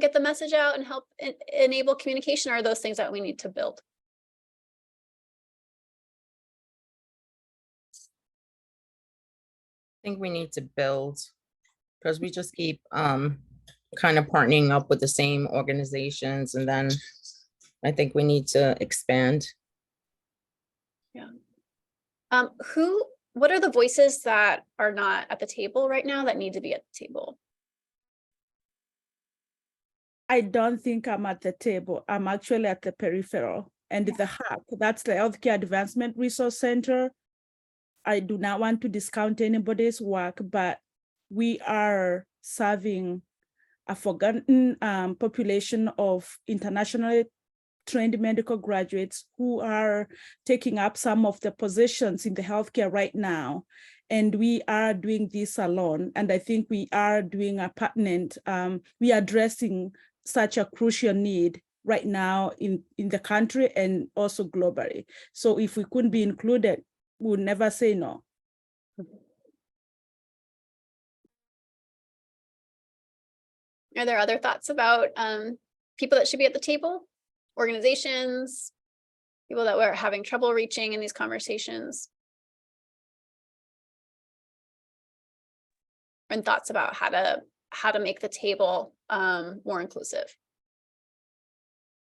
get the message out and help enable communication, or are those things that we need to build? I think we need to build, because we just keep kind of partnering up with the same organizations, and then I think we need to expand. Yeah. What are the voices that are not at the table right now that need to be at the table? I don't think I'm at the table. I'm actually at the peripheral. And the HAC, that's the Healthcare Advancement Resource Center. I do not want to discount anybody's work, but we are serving a forgotten population of internationally trained medical graduates who are taking up some of the positions in the healthcare right now. And we are doing this alone. And I think we are doing a pertinent, we are addressing such a crucial need right now in the country and also globally. So if we couldn't be included, we would never say no. Are there other thoughts about people that should be at the table? Organizations, people that we're having trouble reaching in these conversations? And thoughts about how to make the table more inclusive?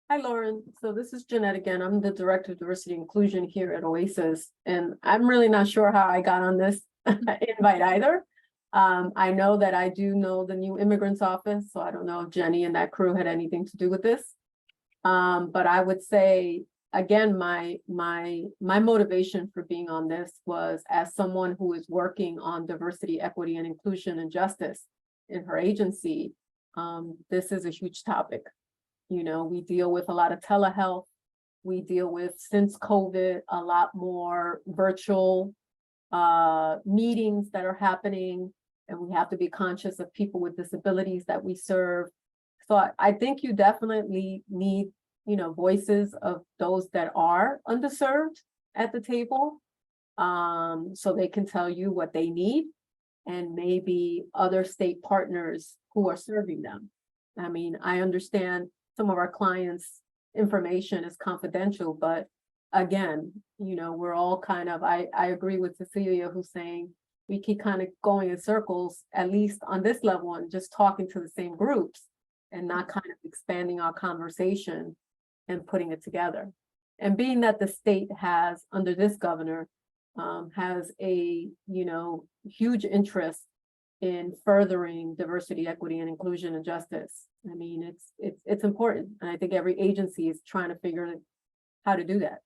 Hi, Lauren. So this is Jeanette again. I'm the Director of Diversity and Inclusion here at OASIS, and I'm really not sure how I got on this invite either. I know that I do know the new immigrants office, so I don't know if Jenny and that crew had anything to do with this. But I would say, again, my motivation for being on this was as someone who is working on diversity, equity, and inclusion and justice in her agency. This is a huge topic. You know, we deal with a lot of telehealth. We deal with, since COVID, a lot more virtual meetings that are happening, and we have to be conscious of people with disabilities that we serve. So I think you definitely need, voices of those that are underserved at the table, so they can tell you what they need, and maybe other state partners who are serving them. I mean, I understand some of our clients' information is confidential, but again, we're all kind of, I agree with Cecilia, who's saying we keep kind of going in circles, at least on this level, and just talking to the same groups and not kind of expanding our conversation and putting it together. And being that the state has, under this governor, has a, huge interest in furthering diversity, equity, and inclusion and justice. I mean, it's important. And I think every agency is trying to figure out how to do that.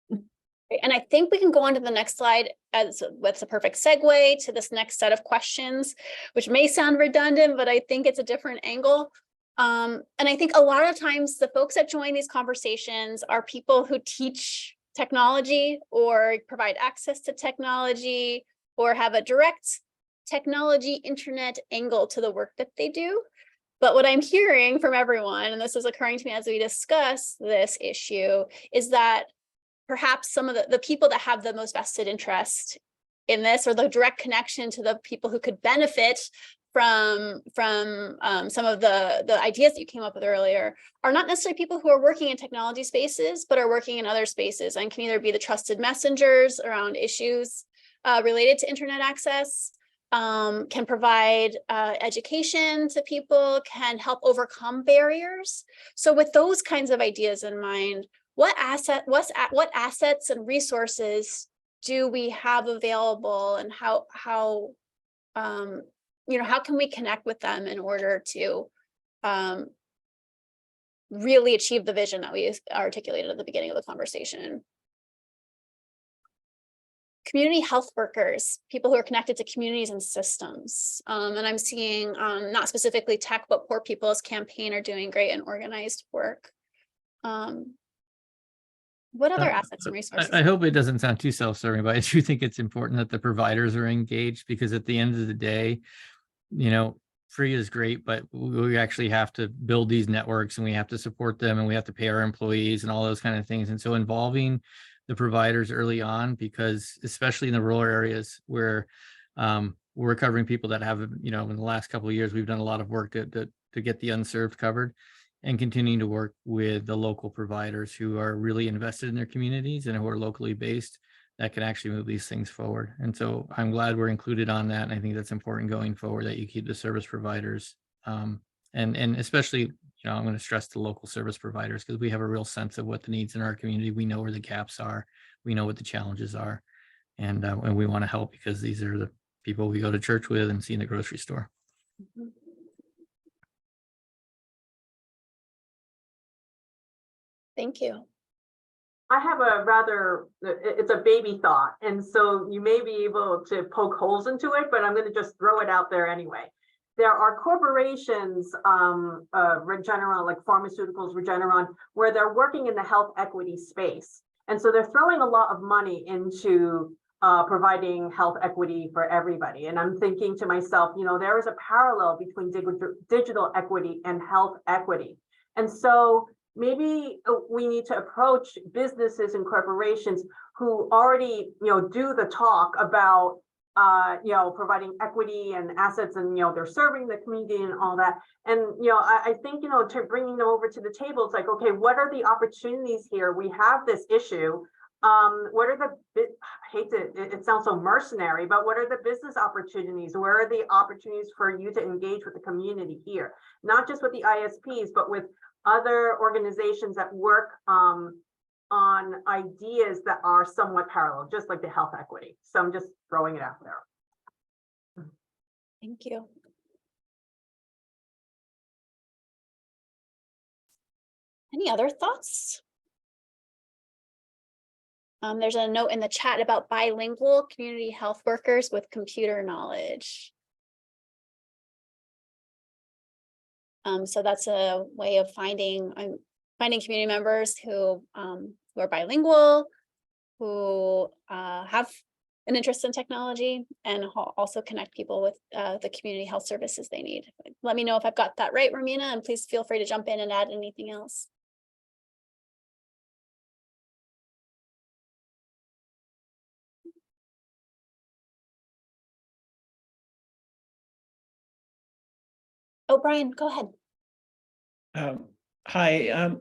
And I think we can go on to the next slide as what's a perfect segue to this next set of questions, which may sound redundant, but I think it's a different angle. And I think a lot of times the folks that join these conversations are people who teach technology or provide access to technology or have a direct technology internet angle to the work that they do. But what I'm hearing from everyone, and this is occurring to me as we discuss this issue, is that perhaps some of the people that have the most vested interest in this, or the direct connection to the people who could benefit from some of the ideas that you came up with earlier, are not necessarily people who are working in technology spaces, but are working in other spaces and can either be the trusted messengers around issues related to internet access, can provide education to people, can help overcome barriers. So with those kinds of ideas in mind, what assets and resources do we have available, and how can we connect with them in order to really achieve the vision that we articulated at the beginning of the conversation? Community health workers, people who are connected to communities and systems. And I'm seeing not specifically tech, but Poor People's Campaign are doing great and organized work. What other assets and resources? I hope it doesn't sound too self-serving, but I do think it's important that the providers are engaged, because at the end of the day, free is great, but we actually have to build these networks, and we have to support them, and we have to pay our employees and all those kind of things. And so involving the providers early on, because especially in the rural areas where we're covering people that have, in the last couple of years, we've done a lot of work to get the unserved covered, and continuing to work with the local providers who are really invested in their communities and who are locally based, that can actually move these things forward. And so I'm glad we're included on that. And I think that's important going forward, that you keep the service providers and especially, I'm going to stress the local service providers, because we have a real sense of what the needs in our community. We know where the gaps are. We know what the challenges are. And we want to help, because these are the people we go to church with and see in the grocery store. Mm-hmm. Thank you. I have it's a baby thought, and so you may be able to poke holes into it, but I'm going to just throw it out there anyway. There are corporations, Regeneron, like pharmaceuticals, Regeneron, where they're working in the health equity space. And so they're throwing a lot of money into providing health equity for everybody. And I'm thinking to myself, there is a parallel between digital equity and health equity. And so maybe we need to approach businesses and corporations who already, do the talk about, providing equity and assets, and, they're serving the community and all that. And, I think, to bringing them over to the table, it's like, okay, what are the opportunities here? We have this issue. What are it sounds so mercenary, but what are the business opportunities? Where are the opportunities for you to engage with the community here? Not just with the ISPs, but with other organizations that work on ideas that are somewhat parallel, just like the health equity. So I'm just throwing it out there. Thank you. Any other thoughts? There's a note in the chat about bilingual community health workers with computer knowledge. So that's a way of finding community members who are bilingual, who have an interest in technology, and also connect people with the community health services they need. Let me know if I've got that right, Romina, and please feel free to jump in and add anything else. Oh, Brian, go ahead. Hi,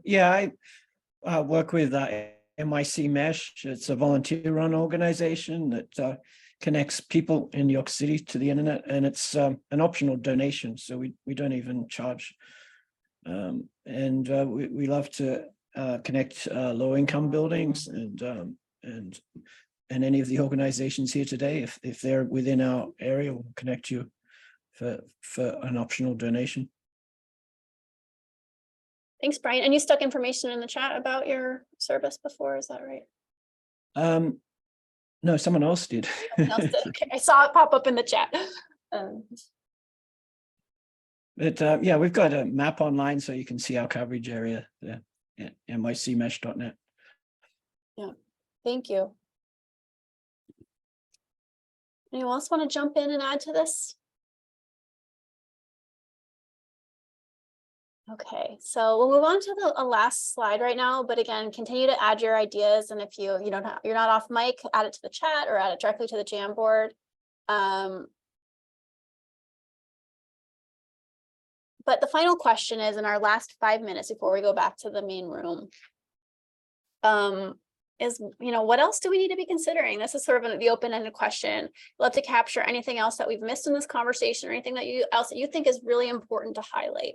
I work with MIC Mesh. It's a volunteer-run organization that connects people in New York City to the internet, and it's an optional donation, so we don't even charge. We love to connect low-income buildings and any of the organizations here today. If they're within our area, we'll connect you for an optional donation. Thanks, Brian. And you stuck information in the chat about your service before, is that right? No, someone else did. Someone else did. Okay, I saw it pop up in the chat. But yeah, we've got a map online so you can see our coverage area there at nycmesh.net. Yeah, thank you. Anyone else want to jump in and add to this? Okay, so we'll move on to the last slide right now, but again, continue to add your ideas, and if you're not off mic, add it to the chat or add it directly to the Jamboard. But the final question is, in our last 5 minutes before we go back to the main room, is, what else do we need to be considering? This is sort of the open-ended question. Love to capture anything else that we've missed in this conversation, or anything that you think is really important to highlight.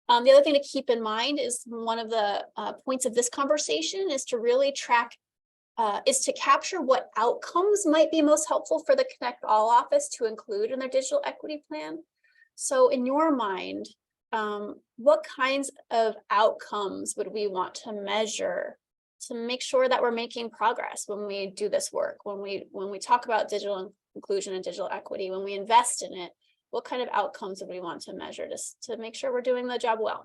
The other thing to keep in mind is one of the points of this conversation is to really track, is to capture what outcomes might be most helpful for the ConnectALL office to include in their digital equity plan. So in your mind, what kinds of outcomes would we want to measure to make sure that we're making progress when we do this work, when we talk about digital inclusion and digital equity, when we invest in it? What kind of outcomes would we want to measure to make sure we're doing the job well?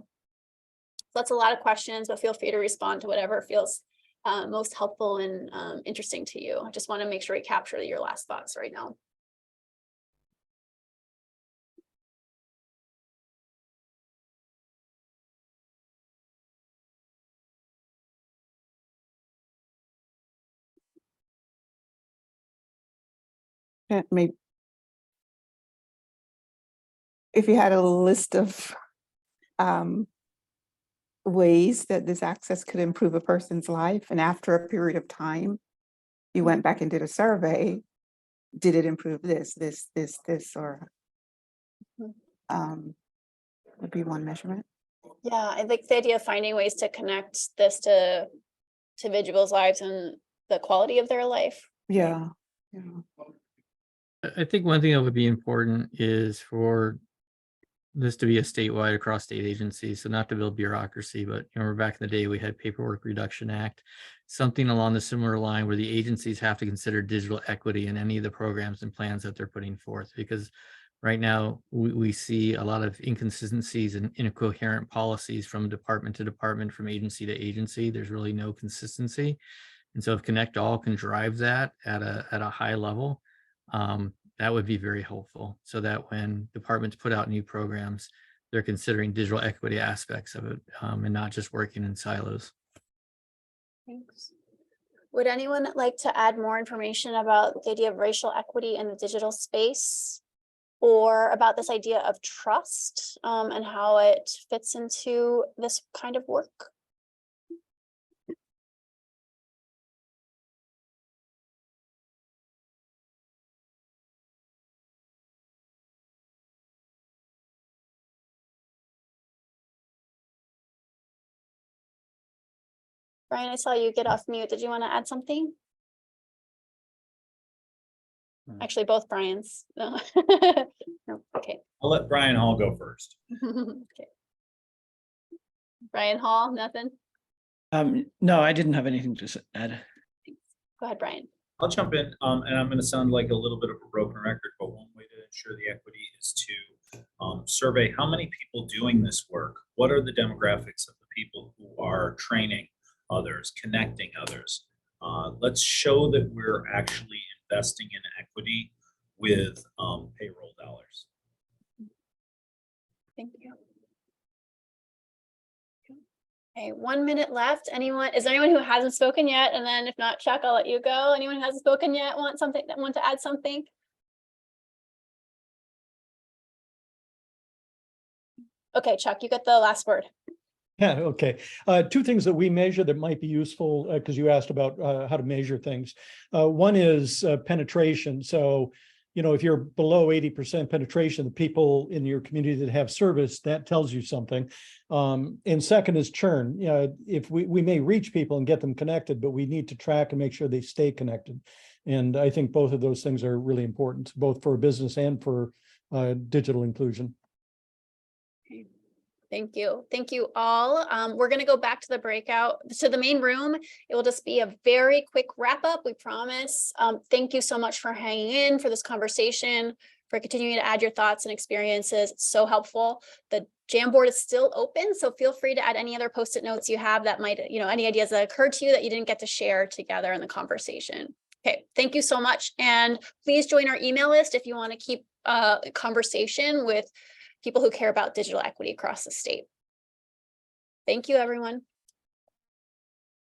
So that's a lot of questions, but feel free to respond to whatever feels most helpful and interesting to you. I just want to make sure we capture your last thoughts right now. Maybe if you had a list of ways that this access could improve a person's life, and after a period of time, you went back and did a survey, did it improve this, or would be one measurement. Yeah, I like the idea of finding ways to connect this to individuals' lives and the quality of their life. Yeah. I think one thing that would be important is for this to be a statewide across state agencies, so not to build bureaucracy, but remember back in the day we had Paperwork Reduction Act, something along the similar line where the agencies have to consider digital equity in any of the programs and plans that they're putting forth, because right now we see a lot of inconsistencies and incoherent policies from department to department, from agency to agency. There's really no consistency. And so if ConnectALL can drive that at a high level, that would be very helpful, so that when departments put out new programs, they're considering digital equity aspects of it, and not just working in silos. Thanks. Would anyone like to add more information about the idea of racial equity in the digital space, or about this idea of trust and how it fits into this kind of work? Brian, I saw you get off mute. Did you want to add something? Actually, both Brian's. No. No. Okay. I'll let Brian Hall go first. Okay. Brian Hall, nothing? No, I didn't have anything to add. Go ahead, Brian. I'll jump in, and I'm going to sound like a little bit of a broken record, but one way to ensure the equity is to survey how many people doing this work. What are the demographics of the people who are training others, connecting others? Let's show that we're actually investing in equity with payroll dollars. Thank you. Okay, 1 minute left. Is there anyone who hasn't spoken yet? And then if not, Chuck, I'll let you go. Anyone who hasn't spoken yet want to add something? Okay, Chuck, you get the last word. Yeah, okay. Two things that we measure that might be useful, because you asked about how to measure things. One is penetration. So, if you're below 80% penetration, the people in your community that have service, that tells you something. And second is churn. If we may reach people and get them connected, but we need to track and make sure they stay connected. And I think both of those things are really important, both for business and for digital inclusion. Okay. Thank you. Thank you all. We're going to go back to the breakout, to the main room. It will just be a very quick wrap up, we promise. Thank you so much for hanging in for this conversation. for continuing to add your thoughts and experiences. It's so helpful. The Jamboard is still open, so feel free to add any other Post-it notes you have that might, any ideas that occurred to you that you didn't get to share together in the conversation. Okay, thank you so much. And please join our email list if you want to keep a conversation with people who care about digital equity across the state. Thank you, everyone.